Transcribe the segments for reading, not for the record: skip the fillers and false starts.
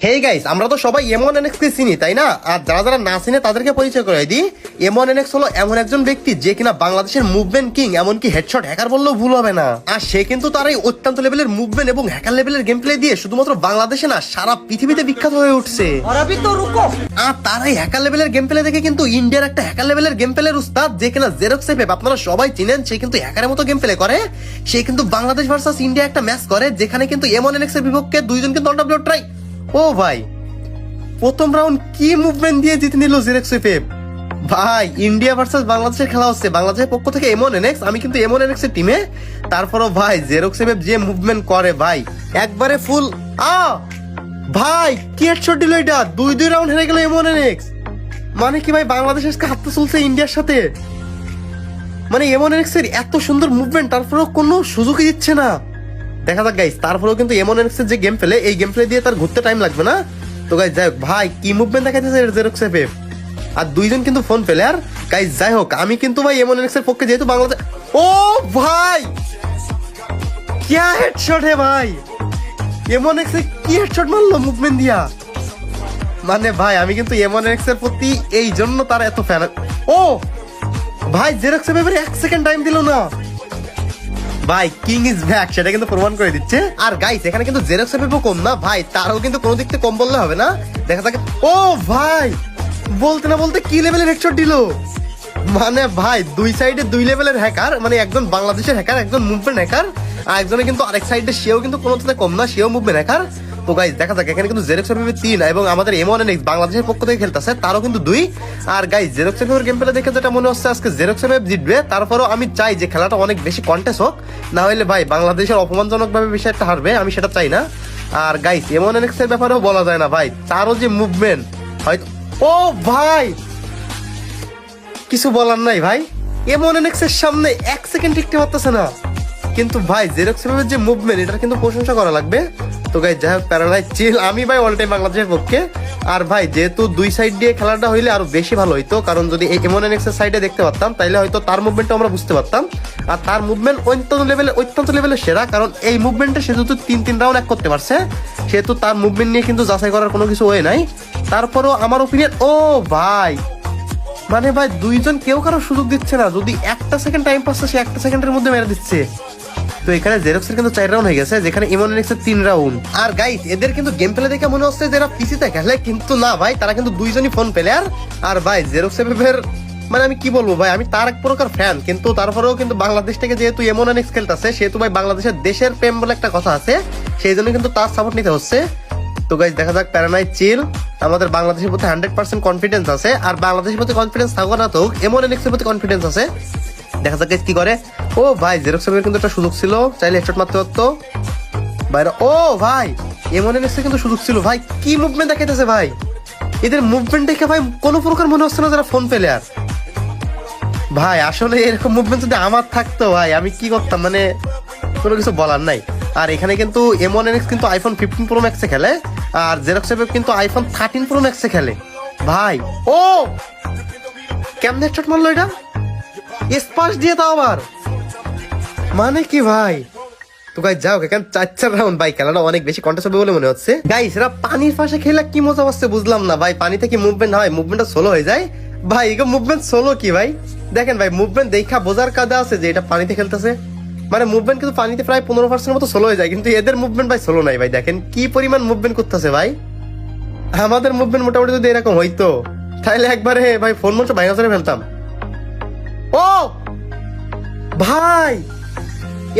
Hey guys, আমরা তো সবাই এমন এনএক্স কে চিনি তাই না? আর যারা যারা না চিনে তাদেরকে পরিচয় করে দিই। এমন এনএক্স হলো এমন একজন ব্যক্তি যে কিনা বাংলাদেশের মুভমেন্ট কিং, এমনকি হেডশট হ্যাকার বললেও ভুল হবে না। আর সে কিন্তু তার এই অত্যন্ত লেভেলের মুভমেন্ট এবং হ্যাকার লেভেলের গেম প্লে দিয়ে শুধুমাত্র বাংলাদেশে না, সারা পৃথিবীতে বিখ্যাত হয়ে উঠছে। আর তার এই হ্যাকার লেভেলের গেম প্লে দেখে কিন্তু ইন্ডিয়ার একটা হ্যাকার লেভেলের গেম প্লের উস্তাদ যে কিনা জেরক্স এফএফ, আপনারা সবাই চিনেন। সে কিন্তু হ্যাকারের মতো গেম প্লে করে। সে কিন্তু বাংলাদেশ ভার্সাস ইন্ডিয়া একটা ম্যাচ করে, যেখানে কিন্তু এমন এনএক্স এর বিপক্ষে দুইজন কিন্তু অনডাব্লিউ ট্রাই। ও ভাই, প্রথম রাউন্ড কি মুভমেন্ট দিয়ে জিতে নিল জেরক্স এফএফ। ভাই, ইন্ডিয়া ভার্সেস বাংলাদেশের খেলা হচ্ছে, বাংলাদেশের পক্ষ থেকে এমন এনএক্স, আমি কিন্তু এমন এনএক্স এর টিমে। তারপরও ভাই জেরক্স এফএফ যে মুভমেন্ট করে ভাই, একবারে ফুল ভাই কি হেডশট দিল এটা। দুই রাউন্ড হেরে গেল এমন এনএক্স। মানে কি ভাই, বাংলাদেশ আজকে হাতটা চলছে ইন্ডিয়ার সাথে। মানে এমন এনএক্স এর এত সুন্দর মুভমেন্ট, তারপরেও কোনো সুযোগই দিচ্ছে না। দেখা যাক গাইস, তারপরেও কিন্তু এমন এনএক্স এর যে গেম প্লে, এই গেম প্লে দিয়ে তার ঘুরতে টাইম লাগবে না। তো গাইস যাই হোক, ভাই কি মুভমেন্ট দেখাইতেছে জেরক্স এফএফ। আর দুইজন কিন্তু ফোন প্লেয়ার। গাইস যাই হোক, আমি কিন্তু ভাই এমন এনএক্স এর পক্ষে, যেহেতু বাংলাদেশ। ও ভাই, क्या হেডশট হে ভাই, এমন এক্স কি হেডশট মারলো মুভমেন্ট দিয়া। মানে ভাই, আমি কিন্তু এমন এক্স এর প্রতি এই জন্য তার এত ফ্যান। ও ভাই, জেরক্স এফএফ এর 1 সেকেন্ড টাইম দিল না। ভাই কিং ইজ ব্যাক, সেটা কিন্তু প্রমাণ করে দিচ্ছে। আর গাইস, এখানে কিন্তু জেরক্স এফএফ কম না ভাই, তারও কিন্তু কোনো দিক থেকে কম বললে হবে না। দেখা যাক। ও ভাই, বলতে না বলতে কি লেভেলের হেডশট দিল। মানে ভাই, দুই সাইডে দুই লেভেলের হ্যাকার, মানে একজন বাংলাদেশের হ্যাকার, একজন মুভমেন্ট হ্যাকার, আর একজনে কিন্তু আরেক সাইডে সেও কিন্তু কোনো থেকে কম না, সেও মুভমেন্ট হ্যাকার। তো গাইস দেখা যাক, এখানে কিন্তু জেরক্স এফএফ 3 এবং আমাদের এমন এনএক্স বাংলাদেশের পক্ষ থেকে খেলতেছে, তারও কিন্তু 2। আর গাইস, জেরক্স এফএফ এর গেম প্লে দেখে যেটা মনে হচ্ছে আজকে জেরক্স এফএফ জিতবে। তারপরেও আমি চাই যে খেলাটা অনেক বেশি কন্টেস্ট হোক, না হলে ভাই বাংলাদেশের অপমানজনক ভাবে বিষয়টা হারবে, আমি সেটা চাই না। আর গাইস, এমন এনএক্স এর ব্যাপারেও বলা যায় না ভাই, তারও যে মুভমেন্ট হয়তো। ও ভাই, কিছু বলার নাই ভাই, এমন এনএক্স এর সামনে 1 সেকেন্ড টিকতে পারতেছে না। কিন্তু ভাই জেরক্স এফএফ এর যে মুভমেন্ট, এটা কিন্তু প্রশংসা করা লাগবে। তো গাইস যাই হোক, প্যারালাইজ চিল, আমি ভাই অল টাইম বাংলাদেশের পক্ষে। আর ভাই যেহেতু দুই সাইড দিয়ে খেলাটা হইলে আরো বেশি ভালো হইতো, কারণ যদি এমন এনএক্স এর সাইডে দেখতে পারতাম তাইলে হয়তো তার মুভমেন্টটা আমরা বুঝতে পারতাম। আর তার মুভমেন্ট অত্যন্ত লেভেলের সেরা, কারণ এই মুভমেন্টে সে যেহেতু 3 রাউন্ড এক করতে পারছে, সেহেতু তার মুভমেন্ট নিয়ে কিন্তু যাচাই করার কোনো কিছু ওয়ে নাই। তারপরও আমার ওপিনিয়ন, ও ভাই, মানে ভাই দুইজন কেউ কারো সুযোগ দিচ্ছে না। যদি 1 সেকেন্ড টাইম পাচ্ছে, সে 1 সেকেন্ডের মধ্যে মেরে দিচ্ছে। তো এখানে জেরক্সের কিন্তু 4 রাউন্ড হয়ে গেছে, যেখানে এমন এনএক্সের 3 রাউন্ড। আর গাইস, এদের কিন্তু গেম প্লে দেখে মনে হচ্ছে যে এরা পিসিতে খেলে, কিন্তু না ভাই, তারা কিন্তু দুইজনই ফোন প্লেয়ার। আর ভাই জেরক্স এফএফের মানে আমি কি বলবো ভাই, আমি তার এক প্রকার ফ্যান, কিন্তু তারপরেও কিন্তু বাংলাদেশ থেকে যেহেতু এমন এনএক্স খেলতেছে, সেহেতু ভাই বাংলাদেশের দেশের প্রেম বলে একটা কথা আছে, সেই জন্য কিন্তু তার সাপোর্ট নিতে হচ্ছে। তো গাইস দেখা যাক, প্যারানাইট চিল, আমাদের বাংলাদেশের প্রতি 100% কনফিডেন্স আছে। আর বাংলাদেশের প্রতি কনফিডেন্স থাকো না তো, এমন এনএক্স এর প্রতি কনফিডেন্স আছে। দেখা যাক কি করে। ও ভাই, জেরক্স এফএফ কিন্তু একটা সুযোগ ছিল, চাইলে হেডশট মারতে পারতো বাইরে। ও ভাই, এমন এনএক্স কিন্তু সুযোগ ছিল। ভাই কি মুভমেন্ট দেখাইতেছে ভাই, এদের মুভমেন্ট দেখে ভাই কোনো প্রকার মনে হচ্ছে না যারা ফোন প্লেয়ার। ভাই আসলে এরকম মুভমেন্ট যদি আমার থাকতো ভাই, আমি কি করতাম, মানে কোনো কিছু বলার নাই। আর এখানে কিন্তু এমন এনএক্স কিন্তু আইফোন 15 প্রো ম্যাক্সে খেলে, আর জেরক্স এফএফ কিন্তু আইফোন 13 প্রো ম্যাক্সে খেলে। ভাই ও কেমনে হেডশট মারলো এটা, স্পার্শ দিয়ে তাও আবার, মানে কি ভাই। তো গাইস যাও, এখানে 4 রাউন্ড ভাই, খেলাটা অনেক বেশি কন্টেস্ট হবে বলে মনে হচ্ছে। গাইস এরা পানির পাশে খেলে কি মজা পাচ্ছে বুঝলাম না ভাই, পানিতে কি মুভমেন্ট হয়, মুভমেন্টটা স্লো হয়ে যায় ভাই। এগুলো মুভমেন্ট স্লো কি ভাই, দেখেন ভাই মুভমেন্ট দেখা বোঝার কাজে আছে যে এটা পানিতে খেলতেছে। মানে মুভমেন্ট কিন্তু পানিতে প্রায় 15% মতো স্লো হয়ে যায়, কিন্তু এদের মুভমেন্ট ভাই স্লো নাই ভাই। দেখেন কি পরিমাণ মুভমেন্ট করতেছে ভাই। আমাদের মুভমেন্ট মোটামুটি যদি এরকম হইতো, তাহলে একবারে ভাই ফোন মনটা ভাঙা করে ফেলতাম। ও ভাই,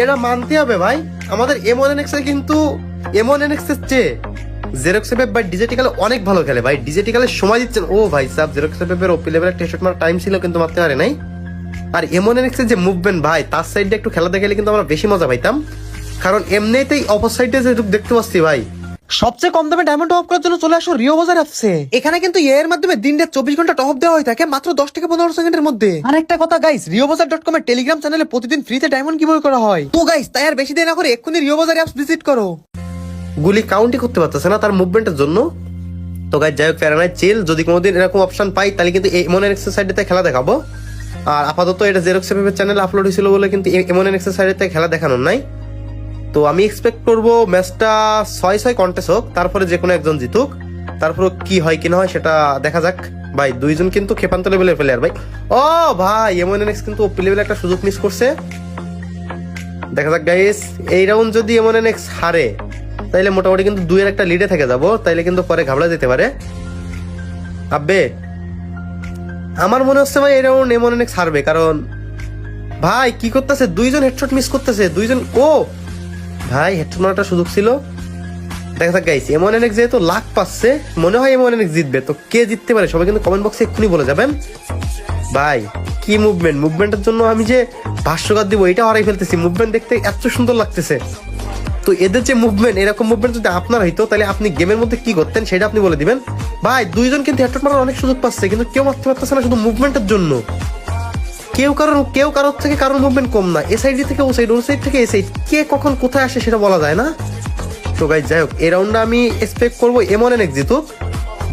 এটা মানতে হবে ভাই, আমাদের এমন এনএক্স এর কিন্তু এমন এনএক্স এর চেয়ে জেরক্স এফএফ ভাই ডিজেটিক্যালে অনেক ভালো খেলে ভাই, ডিজেটিক্যালে সময় দিচ্ছেন। ও ভাই সাব, জেরক্স এফএফ এর ওপি লেভেলের টেস্ট মারার টাইম ছিল কিন্তু মারতে পারে নাই। আর এমন এনএক্স এর যে মুভমেন্ট ভাই, তার সাইডে একটু খেলা দেখলে কিন্তু আমরা বেশি মজা পাইতাম, কারণ এমনিতেই অপর সাইডে যে দেখতে পাচ্ছি ভাই। সবচেয়ে কম দামে ডায়মন্ড টপ করার জন্য চলে আসো রিও বাজার অ্যাপসে। এখানে কিন্তু এর মাধ্যমে দিন রাত 24 ঘন্টা টপ দেওয়া হয়ে থাকে মাত্র 10 থেকে 15 সেকেন্ডের মধ্যে। আর একটা কথা গাইস, রিওবাজার.com এর টেলিগ্রাম চ্যানেলে প্রতিদিন ফ্রিতে ডায়মন্ড কিভাবে করা হয়। তো গাইস তাই আর বেশি দেরি না করে এক্ষুনি রিও বাজার অ্যাপস ভিজিট করো। গুলি কাউন্টই করতে পারতেছে না তার মুভমেন্টের জন্য। তো গাইস যাই হোক, প্যারানাইট চিল, যদি কোনোদিন এরকম অপশন পাই তাহলে কিন্তু এমন এনএক্স এর সাইডে খেলা দেখাবো। আর আপাতত এটা জেরক্স এফএফ এর চ্যানেলে আপলোড হয়েছিল বলে কিন্তু এমন এনএক্স এর সাইডে খেলা দেখানোর নাই। তো আমি এক্সপেক্ট করব ম্যাচটা 6-6 কন্টেস্ট হোক, তারপরে যে কোনো একজন জিতুক, তারপরে কি হয় কি না হয় সেটা দেখা যাক। ভাই দুইজন কিন্তু খেপান্ত লেভেলের প্লেয়ার ভাই। ও ভাই এমএনএক্স কিন্তু ওপি লেভেলে একটা সুযোগ মিস করছে। দেখা যাক গাইস, এই রাউন্ড যদি এমএনএক্স হারে তাইলে মোটামুটি কিন্তু 2-1 একটা লিডে থেকে যাব, তাইলে কিন্তু পরে ঘাবড়া যেতে পারে। আব্বে আমার মনে হচ্ছে ভাই এই রাউন্ড এমএনএক্স হারবে, কারণ ভাই কি করতেছে, দুইজন হেডশট মিস করতেছে, দুইজন। ও ভাই হেডশট মারার সুযোগ ছিল। দেখা যাক গাইস, এমএনএক্স যেহেতু লাখ পাচ্ছে, মনে হয় এমএনএক্স জিতবে। তো কে জিততে পারে সবাই কিন্তু কমেন্ট বক্সে এক্ষুনি বলে যাবেন। ভাই কি মুভমেন্টের জন্য আমি যে ভাষ্যকার দিব এটা হারাই ফেলতেছি। মুভমেন্ট দেখতে এত সুন্দর লাগতেছে। তো এদের যে মুভমেন্ট, এরকম মুভমেন্ট যদি আপনার হইতো তাহলে আপনি গেমের মধ্যে কি করতেন সেটা আপনি বলে দিবেন। ভাই দুইজন কিন্তু হেডশট মারার অনেক সুযোগ পাচ্ছে, কিন্তু কেউ মারতে পারতেছে না শুধু মুভমেন্টের জন্য। কেউ কারোর থেকে কারোর মুভমেন্ট কম না, এ সাইড থেকে ও সাইড, ও সাইড থেকে এ সাইড, কে কখন কোথায় আসে সেটা বলা যায় না। তো গাইস যাই হোক, এই রাউন্ডে আমি এক্সপেক্ট করবো এমএনএক্স জিতুক।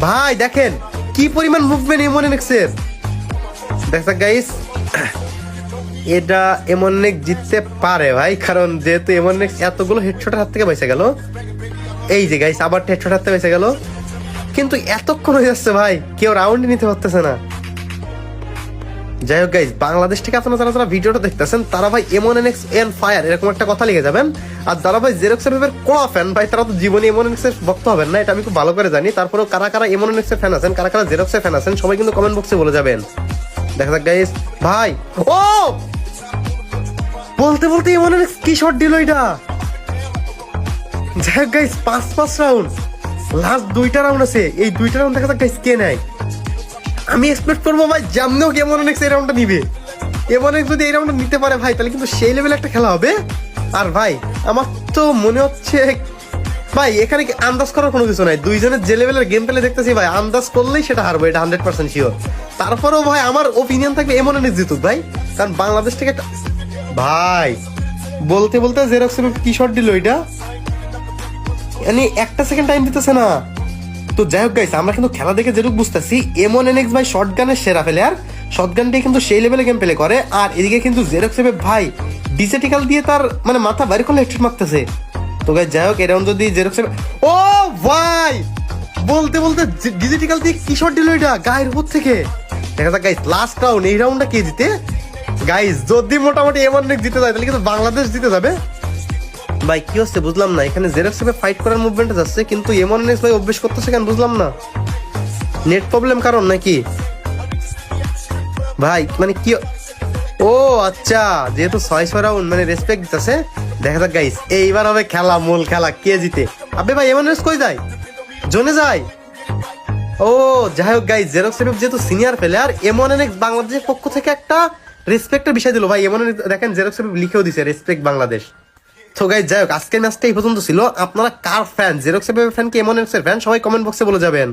ভাই দেখেন কি পরিমাণ মুভমেন্ট এমএনএক্স এর। দেখা গাইস, এটা এমএনএক্স জিততে পারে ভাই, কারণ যেহেতু এমএনএক্স এতগুলো হেডশটের হাত থেকে বেঁচে গেল। এই যে গাইস আবার হেডশট হাত থেকে বেঁচে গেল, কিন্তু এতক্ষণ হয়ে যাচ্ছে ভাই, কেউ রাউন্ড নিতে পারতেছে না। যাই হোক গাইস, বাংলাদেশ থেকে আপনারা যারা ভিডিওটা দেখতেছেন তারা ভাই এমএনএক্স এন্ড ফায়ার এরকম একটা কথা লিখে যাবেন। আর যারা ভাই জেরক্স এর কোড়া ফ্যান ভাই, তারা তো জীবনে এমএনএক্স এর ভক্ত হবেন না, এটা আমি খুব ভালো করে জানি। তারপরেও কারা কারা এমএনএক্স এর ফ্যান আছেন, কারা কারা জেরক্স এর ফ্যান আছেন, সবাই কিন্তু কমেন্ট বক্সে বলে যাবেন। দেখা যাক গাইস। ভাই ও বলতে বলতে এমএনএক্স কি শট দিল এটা। যাই হোক গাইস, 5 রাউন্ড, লাস্ট 2টা রাউন্ড আছে, এই 2টা রাউন্ড দেখা যাক গাইস কে নেয়। আমি এক্সপেক্ট করবো ভাই জামনেও এমএনএক্স এই রাউন্ডটা নিবে। এমএনএক্স যদি এই রাউন্ডটা নিতে পারে ভাই, তাহলে কিন্তু সেই লেভেলে একটা খেলা হবে। আর ভাই আমার তো মনে হচ্ছে ভাই এখানে কি আন্দাজ করার কোনো কিছু নাই, দুইজনের যে লেভেলের গেম প্লে দেখতেছি ভাই, আন্দাজ করলেই সেটা হারবো, এটা 100% শিওর। তারপরেও ভাই আমার ওপিনিয়ন থাকবে এমএনএক্স জিতুক ভাই, কারণ বাংলাদেশ থেকে একটা ভাই বলতে বলতে জেরক্স কি শট দিল এটা, মানে একটা সেকেন্ড টাইম দিতেছে না। তো যাই হোক গাইস, আমরা কিন্তু খেলা দেখে যেটুকু বুঝতেছি এমএনএক্স ভাই শটগানের সেরা প্লেয়ার, শটগান দিয়ে কিন্তু সেই লেভেলে গেম প্লে করে। আর এদিকে কিন্তু জেরক্স ভাই ডিসেটিক্যাল দিয়ে তার মানে মাথা বাইরে করলে হেডশট মারতেছে। তো গাইস যাই হোক, এরাউন্ড যদি জেরক্স ও ভাই বলতে বলতে ডিজিটাল দিয়ে কি শট দিল এটা গায়ের উপর থেকে। দেখা যাক গাইস লাস্ট রাউন্ড, এই রাউন্ডটা কে জিতে। গাইস যদি মোটামুটি এমএনএক্স জিতে যায় তাহলে কিন্তু বাংলাদেশ জিতে যাবে। ভাই কি হচ্ছে বুঝলাম না, এখানে জেরক্স ফাইট করার মুভমেন্ট যাচ্ছে, কিন্তু এমএনএক্স ভাই অভ্যেস করতেছে কেন বুঝলাম না। নেট প্রবলেম কারণ নাকি ভাই, মানে কি। ও আচ্ছা, যেহেতু 6 রাউন্ড মানে রেসপেক্ট দিতেছে। দেখা যাক গাইস, এইবার হবে খেলা, মূল খেলা, কে জিতে। আবে ভাই এমএনএক্স কই যায়, জোনে যায়। ও যাই হোক গাইস, জেরক্স যেহেতু সিনিয়র প্লেয়ার, এমএনএক্স বাংলাদেশের পক্ষ থেকে একটা রেসপেক্টের বিষয় দিল ভাই। এমএনএক্স দেখেন জেরক্স লিখেও দিছে রেসপেক্ট বাংলাদেশ। তো গাইস যাই হোক, আজকের ম্যাচটা এই পর্যন্ত ছিল। আপনারা কার ফ্যান, জেরক্স ফ্যান কি এমএনএক্স এর ফ্যান, সবাই কমেন্ট বক্সে বলে যাবেন।